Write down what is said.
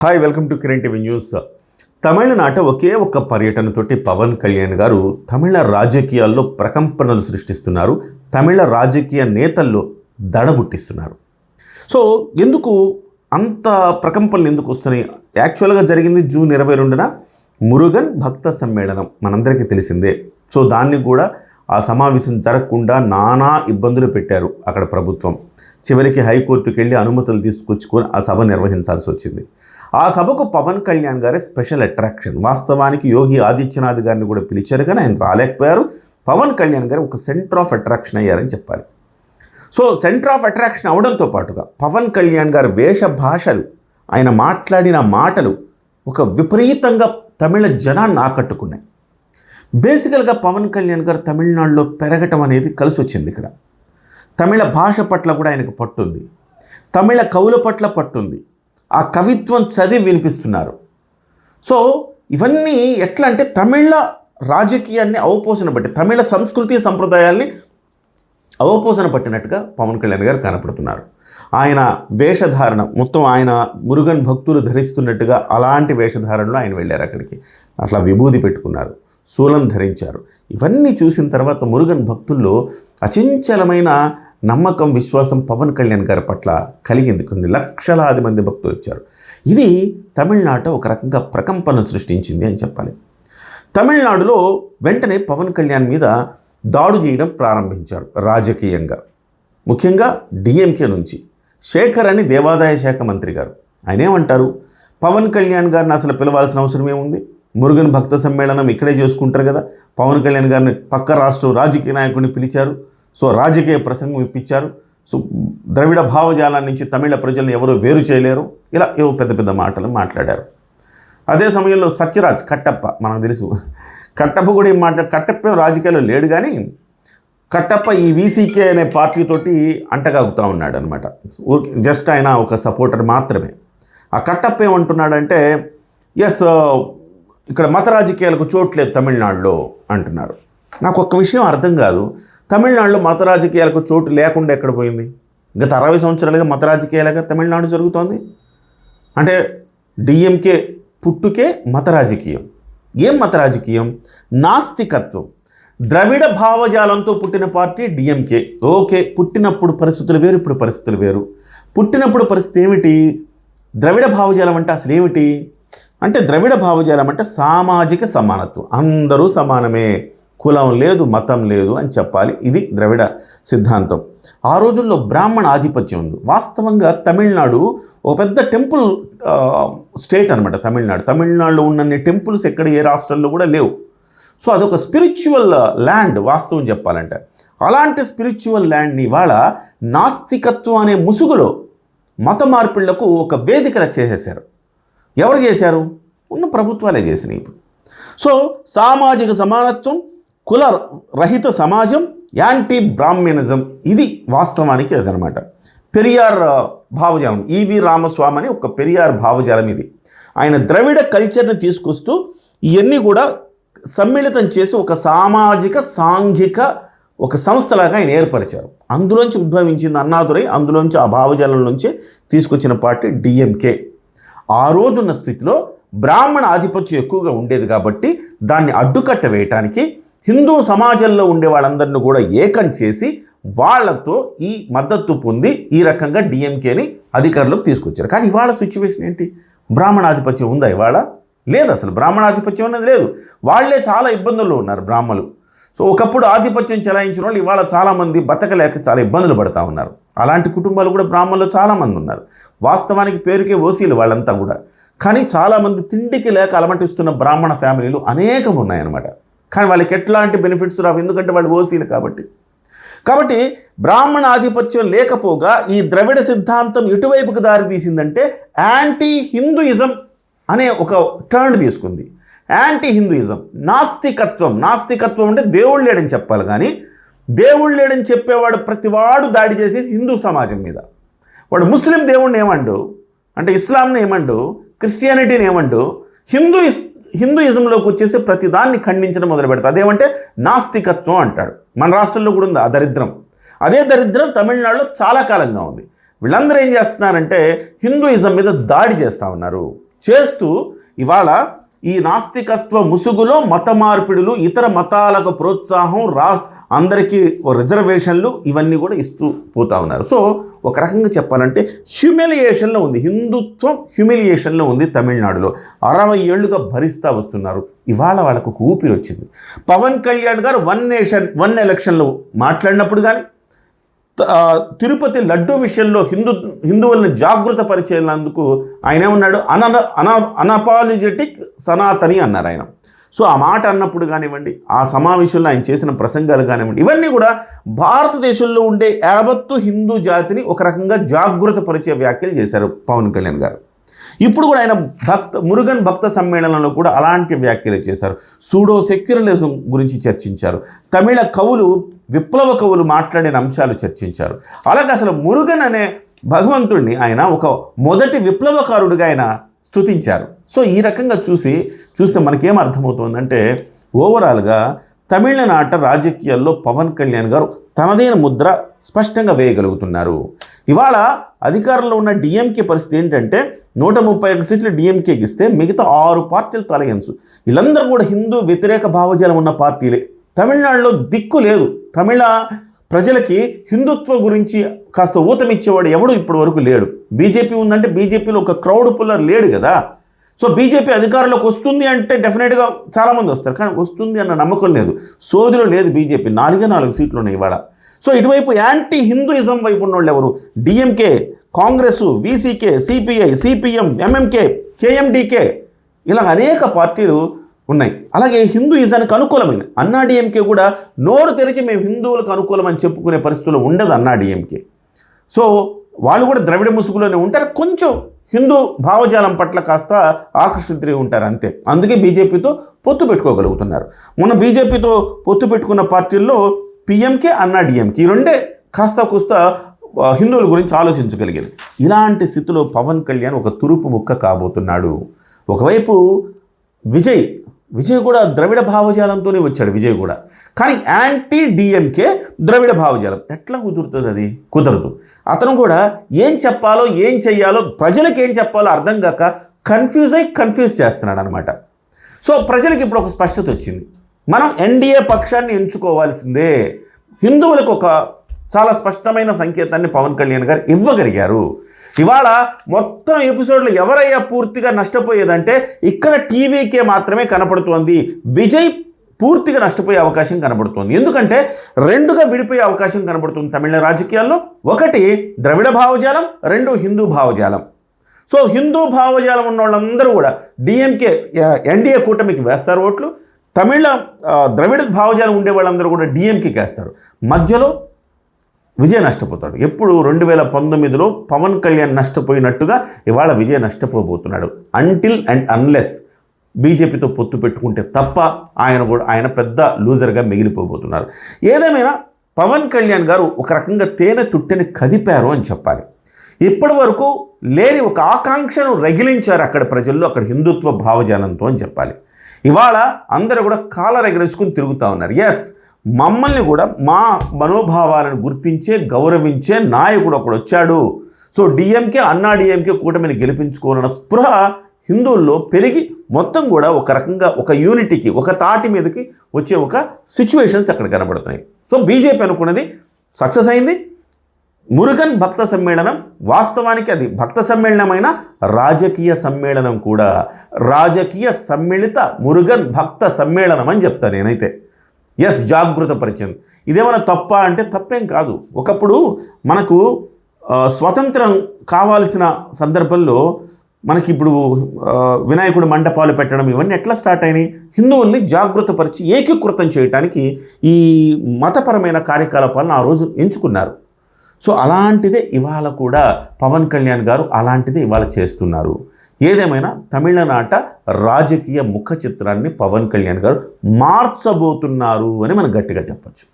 Hi, welcome to Kiran TV news. తమిళనాట ఒకే ఒక్క పర్యటనతోటి పవన్ కళ్యాణ్ గారు తమిళ రాజకీయాల్లో ప్రకంపనలు సృష్టిస్తున్నారు. తమిళ రాజకీయ నేతల్లో దడబుట్టిస్తున్నారు. సో ఎందుకు అంత ప్రకంపనలు ఎందుకు వస్తున్నాయి? యాక్చువల్గా జరిగింది జూన్ 22న మురుగన్ భక్త సమ్మేళనం, మనందరికీ తెలిసిందే. సో దాన్ని కూడా ఆ సమావేశం జరగకుండా నానా ఇబ్బందులు పెట్టారు అక్కడ ప్రభుత్వం. చివరికి హైకోర్టుకు వెళ్ళి అనుమతులు తీసుకొచ్చుకొని ఆ సభ నిర్వహించాల్సి వచ్చింది. ఆ సభకు పవన్ కళ్యాణ్ గారే స్పెషల్ అట్రాక్షన్. వాస్తవానికి యోగి ఆదిత్యనాథ్ గారిని కూడా పిలిచారు, కానీ ఆయన రాలేకపోయారు. పవన్ కళ్యాణ్ గారు ఒక సెంటర్ ఆఫ్ అట్రాక్షన్ అయ్యారని చెప్పాలి. సో సెంటర్ ఆఫ్ అట్రాక్షన్ అవడంతో పాటుగా పవన్ కళ్యాణ్ గారి వేష భాషలు, ఆయన మాట్లాడిన మాటలు ఒక విపరీతంగా తమిళ జనాన్ని ఆకట్టుకున్నాయి. బేసికల్గా పవన్ కళ్యాణ్ గారు తమిళనాడులో పెరగటం అనేది కలిసి వచ్చింది. ఇక్కడ తమిళ భాష పట్ల కూడా ఆయనకు పట్టుంది, తమిళ కవుల పట్ల పట్టుంది. ఆ కవిత్వం చదివి వినిపిస్తున్నారు. సో ఇవన్నీ ఎట్లా అంటే తమిళ రాజకీయాన్ని అవపోసన బట్టి, తమిళ సంస్కృతి సంప్రదాయాల్ని అవపోసన పట్టినట్టుగా పవన్ కళ్యాణ్ గారు కనపడుతున్నారు. ఆయన వేషధారణ మొత్తం ఆయన మురుగన్ భక్తులు ధరిస్తున్నట్టుగా అలాంటి వేషధారణలో ఆయన వెళ్ళారు అక్కడికి. అట్లా విభూది పెట్టుకున్నారు, శూలం ధరించారు. ఇవన్నీ చూసిన తర్వాత మురుగన్ భక్తుల్లో అచంచలమైన నమ్మకం, విశ్వాసం పవన్ కళ్యాణ్ గారి పట్ల కలిగింది. కొన్ని లక్షలాది మంది భక్తులు వచ్చారు. ఇది తమిళనాట ఒక రకంగా ప్రకంపన సృష్టించింది అని చెప్పాలి. తమిళనాడులో వెంటనే పవన్ కళ్యాణ్ మీద దాడు చేయడం ప్రారంభించారు రాజకీయంగా. ముఖ్యంగా డిఎంకే నుంచి శేఖర్ అని దేవాదాయ శాఖ మంత్రి గారు, ఆయన ఏమంటారు, పవన్ కళ్యాణ్ గారిని అసలు పిలవాల్సిన అవసరం ఏముంది? మురుగన్ భక్త సమ్మేళనం ఇక్కడే చేసుకుంటారు కదా. పవన్ కళ్యాణ్ గారిని పక్క రాష్ట్రం రాజకీయ నాయకుడిని పిలిచారు. సో రాజకీయ ప్రసంగం ఇప్పించారు. సో ద్రవిడ భావజాలం నుంచి తమిళ ప్రజలను ఎవరూ వేరు చేయలేరు, ఇలా ఏవో పెద్ద పెద్ద మాటలు మాట్లాడారు. అదే సమయంలో సత్యరాజ్ కట్టప్ప, మనకు తెలుసు, కట్టప్ప కూడా ఏం కట్టప్ప రాజకీయాల్లో లేడు, కానీ కట్టప్ప ఈ వీసీకే అనే పార్టీతోటి అంటగాగుతూ ఉన్నాడు అనమాట. జస్ట్ ఆయన ఒక సపోర్టర్ మాత్రమే. ఆ కట్టప్ప ఏమంటున్నాడంటే, ఎస్ ఇక్కడ మత రాజకీయాలకు చోట్లేదు తమిళనాడులో అంటున్నారు. నాకు ఒక్క విషయం అర్థం కాదు, తమిళనాడులో మత రాజకీయాలకు చోటు లేకుండా ఎక్కడ పోయింది? గత 60 సంవత్సరాలుగా మత రాజకీయాలుగా తమిళనాడు జరుగుతోంది. అంటే డిఎంకే పుట్టుకే మత రాజకీయం. ఏం మత రాజకీయం? నాస్తికత్వం, ద్రవిడ భావజాలంతో పుట్టిన పార్టీ డిఎంకే. ఓకే, పుట్టినప్పుడు పరిస్థితులు వేరు, ఇప్పుడు పరిస్థితులు వేరు. పుట్టినప్పుడు పరిస్థితి ఏమిటి? ద్రవిడ భావజాలం అంటే అసలు ఏమిటి అంటే, ద్రవిడ భావజాలం అంటే సామాజిక సమానత్వం, అందరూ సమానమే, కులం లేదు, మతం లేదు అని చెప్పాలి. ఇది ద్రవిడ సిద్ధాంతం. ఆ రోజుల్లో బ్రాహ్మణ ఆధిపత్యం ఉంది. వాస్తవంగా తమిళనాడు ఒక పెద్ద టెంపుల్ స్టేట్ అనమాట. తమిళనాడులో ఉన్నన్ని టెంపుల్స్ ఎక్కడ ఏ రాష్ట్రంలో కూడా లేవు. సో అదొక స్పిరిచువల్ ల్యాండ్ వాస్తవం చెప్పాలంటే. అలాంటి స్పిరిచువల్ ల్యాండ్ని ఇవాళ నాస్తికత్వం అనే ముసుగులో మత మార్పిళ్లకు ఒక వేదికల చేసేశారు. ఎవరు చేశారు? ఉన్న ప్రభుత్వాలే చేసినాయి ఇప్పుడు. సో సామాజిక సమానత్వం, కుల రహిత సమాజం, యాంటీ బ్రాహ్మణిజం, ఇది వాస్తవానికి అదనమాట. పెరియార్ భావజాలం, ఈవి రామస్వామి అని ఒక పెరియార్ భావజాలం ఇది. ఆయన ద్రవిడ కల్చర్ని తీసుకొస్తూ ఇవన్నీ కూడా సమ్మిళితం చేసి ఒక సామాజిక సాంఘిక ఒక సంస్థలాగా ఆయన ఏర్పరిచారు. అందులోంచి ఉద్భవించింది అన్నాదురై, అందులోంచి ఆ భావజాలం నుంచి తీసుకొచ్చిన పార్టీ డిఎంకే. ఆ రోజున్న స్థితిలో బ్రాహ్మణ ఆధిపత్యం ఎక్కువగా ఉండేది కాబట్టి దాన్ని అడ్డుకట్ట వేయటానికి హిందూ సమాజంలో ఉండే వాళ్ళందరినీ కూడా ఏకం చేసి వాళ్లతో ఈ మద్దతు పొంది ఈ రకంగా డిఎంకేని అధికారంలోకి తీసుకొచ్చారు. కానీ ఇవాళ సిచ్యువేషన్ ఏంటి? బ్రాహ్మణ ఆధిపత్యం ఉందా ఇవాళ? లేదు, అసలు బ్రాహ్మణ ఆధిపత్యం అనేది లేదు. వాళ్లే చాలా ఇబ్బందుల్లో ఉన్నారు బ్రాహ్మణులు. సో ఒకప్పుడు ఆధిపత్యం చెలాయించిన వాళ్ళు ఇవాళ చాలామంది బతకలేక చాలా ఇబ్బందులు పడుతూ ఉన్నారు. అలాంటి కుటుంబాలు కూడా బ్రాహ్మణులు చాలామంది ఉన్నారు. వాస్తవానికి పేరుకే ఓసీలు వాళ్ళంతా కూడా, కానీ చాలామంది తిండికి లేక అలమటిస్తున్న బ్రాహ్మణ ఫ్యామిలీలు అనేకం ఉన్నాయన్నమాట. కానీ వాళ్ళకి ఎట్లాంటి బెనిఫిట్స్ రావు, ఎందుకంటే వాళ్ళు ఓసీలు కాబట్టి బ్రాహ్మణ ఆధిపత్యం లేకపోగా ఈ ద్రవిడ సిద్ధాంతం ఎటువైపుకు దారి తీసిందంటే యాంటీ హిందూయిజం అనే ఒక టర్న్ తీసుకుంది. యాంటీ హిందూయిజం, నాస్తికత్వం అంటే దేవుడు లేడని చెప్పాలి, కానీ దేవుడు లేడని చెప్పేవాడు ప్రతివాడు దాడి చేసి హిందూ సమాజం మీద. వాడు ముస్లిం దేవుడిని ఏమండు అంటే ఇస్లాంని ఏమండు, క్రిస్టియానిటీని ఏమండు, హిందూయిజంలోకి వచ్చేసి ప్రతి దాన్ని ఖండించడం మొదలు పెడతాడు. అదేమంటే నాస్తికత్వం అంటాడు. మన రాష్ట్రంలో కూడా ఉంది ఆ దరిద్రం. అదే దరిద్రం తమిళనాడులో చాలా కాలంగా ఉంది. వీళ్ళందరూ ఏం చేస్తున్నారంటే హిందూయిజం మీద దాడి చేస్తూ ఉన్నారు. చేస్తూ ఇవాళ ఈ నాస్తికత్వ ముసుగులో మత మార్పిడులు, ఇతర మతాలకు ప్రోత్సాహం, అందరికీ రిజర్వేషన్లు ఇవన్నీ కూడా ఇస్తూ పోతా ఉన్నారు. సో ఒక రకంగా చెప్పాలంటే హ్యూమిలియేషన్లో ఉంది, హిందుత్వం హ్యూమిలియేషన్లో ఉంది తమిళనాడులో. 60 ఏళ్లుగా భరిస్తూ వస్తున్నారు. ఇవాళ వాళ్ళకు ఒక ఊపిరి వచ్చింది. పవన్ కళ్యాణ్ గారు 1 నేషన్ 1 ఎలక్షన్లో మాట్లాడినప్పుడు కానీ, తిరుపతి లడ్డూ విషయంలో హిందువులను జాగృత పరిచేందుకు ఆయన ఏమన్నాడు, అనపాలజెటిక్ సనాతని అన్నారు ఆయన. సో ఆ మాట అన్నప్పుడు కానివ్వండి, ఆ సమావేశంలో ఆయన చేసిన ప్రసంగాలు కానివ్వండి, ఇవన్నీ కూడా భారతదేశంలో ఉండే యావత్తు హిందూ జాతిని ఒక రకంగా జాగృత పరిచే వ్యాఖ్యలు చేశారు పవన్ కళ్యాణ్ గారు. ఇప్పుడు కూడా ఆయన మురుగన్ భక్త సమ్మేళనంలో కూడా అలాంటి వ్యాఖ్యలు చేశారు. సూడో సెక్యులరిజం గురించి చర్చించారు. తమిళ కవులు, విప్లవ కవులు మాట్లాడిన అంశాలు చర్చించారు. అలాగే అసలు మురుగన్ అనే భగవంతుడిని ఆయన ఒక మొదటి విప్లవకారుడిగా ఆయన స్తుతించారు. సో ఈ రకంగా చూస్తే మనకేం అర్థమవుతుందంటే ఓవరాల్గా తమిళనాట రాజకీయాల్లో పవన్ కళ్యాణ్ గారు తనదైన ముద్ర స్పష్టంగా వేయగలుగుతున్నారు. ఇవాళ అధికారంలో ఉన్న డిఎంకే పరిస్థితి ఏంటంటే 131 సీట్లు డిఎంకేకి ఇస్తే మిగతా 6 పార్టీలు తలయంచు. వీళ్ళందరూ కూడా హిందూ వ్యతిరేక భావజాలం ఉన్న పార్టీలే. తమిళనాడులో దిక్కు లేదు. తమిళ ప్రజలకి హిందుత్వ గురించి కాస్త ఊతమిచ్చేవాడు ఎవడు ఇప్పటి వరకు లేడు. బీజేపీ ఉందంటే బీజేపీలో ఒక క్రౌడ్ పుల్లర్ లేడు కదా. సో బీజేపీ అధికారంలోకి వస్తుంది అంటే డెఫినెట్గా చాలామంది వస్తారు, కానీ వస్తుంది అన్న నమ్మకం లేదు. సోదిలో లేదు బీజేపీ. 4 సీట్లు ఉన్నాయి ఇవాళ. సో ఇటువైపు యాంటీ హిందూయిజం వైపు ఉన్నోళ్ళు ఎవరు? డిఎంకే, కాంగ్రెస్, వీసీకే, సిపిఐ, సిపిఎం, ఎంఎంకే, కేఎండికే, ఇలా అనేక పార్టీలు ఉన్నాయి. అలాగే హిందూయిజానికి అనుకూలమైన అన్నాడీఎంకే కూడా నోరు తెరిచి మేము హిందువులకు అనుకూలం అని చెప్పుకునే పరిస్థితుల్లో ఉండదు అన్నాడీఎంకే. సో వాళ్ళు కూడా ద్రవిడ ముసుగులోనే ఉంటారు, కొంచెం హిందూ భావజాలం పట్ల కాస్త ఆకర్షితులై ఉంటారు అంతే. అందుకే బీజేపీతో పొత్తు పెట్టుకోగలుగుతున్నారు. మొన్న బీజేపీతో పొత్తు పెట్టుకున్న పార్టీల్లో పిఎంకే, అన్నాడీఎంకే, ఈ రెండే కాస్త కూస్త హిందువుల గురించి ఆలోచించగలిగేది. ఇలాంటి స్థితిలో పవన్ కళ్యాణ్ ఒక తురుపు ముక్క కాబోతున్నాడు. ఒకవైపు విజయ్ కూడా ద్రవిడ భావజాలంతోనే వచ్చాడు విజయ్ కూడా, కానీ యాంటీ డిఎంకే ద్రవిడ భావజాలం. ఎట్లా కుదురుతుంది? అది కుదరదు. అతను కూడా ఏం చెప్పాలో ఏం చెయ్యాలో, ప్రజలకు ఏం చెప్పాలో అర్థం కాక కన్ఫ్యూజ్ చేస్తున్నాడు అనమాట. సో ప్రజలకు ఇప్పుడు ఒక స్పష్టత వచ్చింది. మనం ఎన్డీఏ పక్షాన్ని ఎంచుకోవాల్సిందే. హిందువులకు ఒక చాలా స్పష్టమైన సంకేతాన్ని పవన్ కళ్యాణ్ గారు ఇవ్వగలిగారు. ఇవాళ మొత్తం ఎపిసోడ్లో ఎవరయ్యా పూర్తిగా నష్టపోయేదంటే ఇక్కడ టీవీకే మాత్రమే కనపడుతోంది. విజయ్ పూర్తిగా నష్టపోయే అవకాశం కనబడుతోంది. ఎందుకంటే 2గా విడిపోయే అవకాశం కనబడుతుంది తమిళ రాజకీయాల్లో. ఒకటి ద్రవిడ భావజాలం, 2 హిందూ భావజాలం. సో హిందూ భావజాలం ఉన్న వాళ్ళందరూ కూడా డిఎంకే, ఎన్డీఏ కూటమికి వేస్తారు ఓట్లు. తమిళ ద్రవిడ భావజాలం ఉండే వాళ్ళందరూ కూడా డిఎంకేకి వేస్తారు. మధ్యలో విజయ్ నష్టపోతాడు. ఎప్పుడు 2019లో పవన్ కళ్యాణ్ నష్టపోయినట్టుగా ఇవాళ విజయ్ నష్టపోబోతున్నాడు. అంటిల్ అండ్ అన్లెస్ బీజేపీతో పొత్తు పెట్టుకుంటే తప్ప ఆయన పెద్ద లూజర్గా మిగిలిపోబోతున్నారు. ఏదేమైనా పవన్ కళ్యాణ్ గారు ఒక రకంగా తేనె తుట్టెని కదిపారు అని చెప్పాలి. ఇప్పటి వరకు లేని ఒక ఆకాంక్షను రగిలించారు అక్కడ ప్రజల్లో, అక్కడ హిందుత్వ భావజాలంతో అని చెప్పాలి. ఇవాళ అందరూ కూడా కాలర్ ఎగరేసుకుని తిరుగుతూ ఉన్నారు. ఎస్, మమ్మల్ని కూడా మా మనోభావాలను గుర్తించే, గౌరవించే నాయకుడు ఒకడు వచ్చాడు. సో డిఎంకే, అన్నాడీఎంకే కూటమిని గెలిపించుకోవాలన్న స్పృహ హిందువుల్లో పెరిగి మొత్తం కూడా ఒక రకంగా ఒక యూనిటీకి, ఒక తాటి మీదకి వచ్చే ఒక సిచ్యువేషన్స్ అక్కడ కనబడుతున్నాయి. సో బీజేపీ అనుకున్నది సక్సెస్ అయింది. మురుగన్ భక్త సమ్మేళనం వాస్తవానికి అది భక్త సమ్మేళనమైన రాజకీయ సమ్మేళనం కూడా. రాజకీయ సమ్మిళిత మురుగన్ భక్త సమ్మేళనం అని చెప్తాను నేనైతే. ఎస్, జాగృత పరిచయం. ఇదేమైనా తప్ప అంటే తప్పేం కాదు. ఒకప్పుడు మనకు స్వతంత్రం కావాల్సిన సందర్భంలో మనకి ఇప్పుడు వినాయకుడు మంటపాలు పెట్టడం ఇవన్నీ ఎట్లా స్టార్ట్ అయినాయి? హిందువుల్ని జాగృతపరిచి ఏకీకృతం చేయడానికి ఈ మతపరమైన కార్యకలాపాలను ఆ రోజు ఎంచుకున్నారు. సో అలాంటిదే ఇవాళ కూడా పవన్ కళ్యాణ్ గారు అలాంటిదే ఇవాళ చేస్తున్నారు. ఏదేమైనా తమిళనాట రాజకీయ ముఖ చిత్రాన్ని పవన్ కళ్యాణ్ గారు మార్చబోతున్నారు అని మనం గట్టిగా చెప్పచ్చు.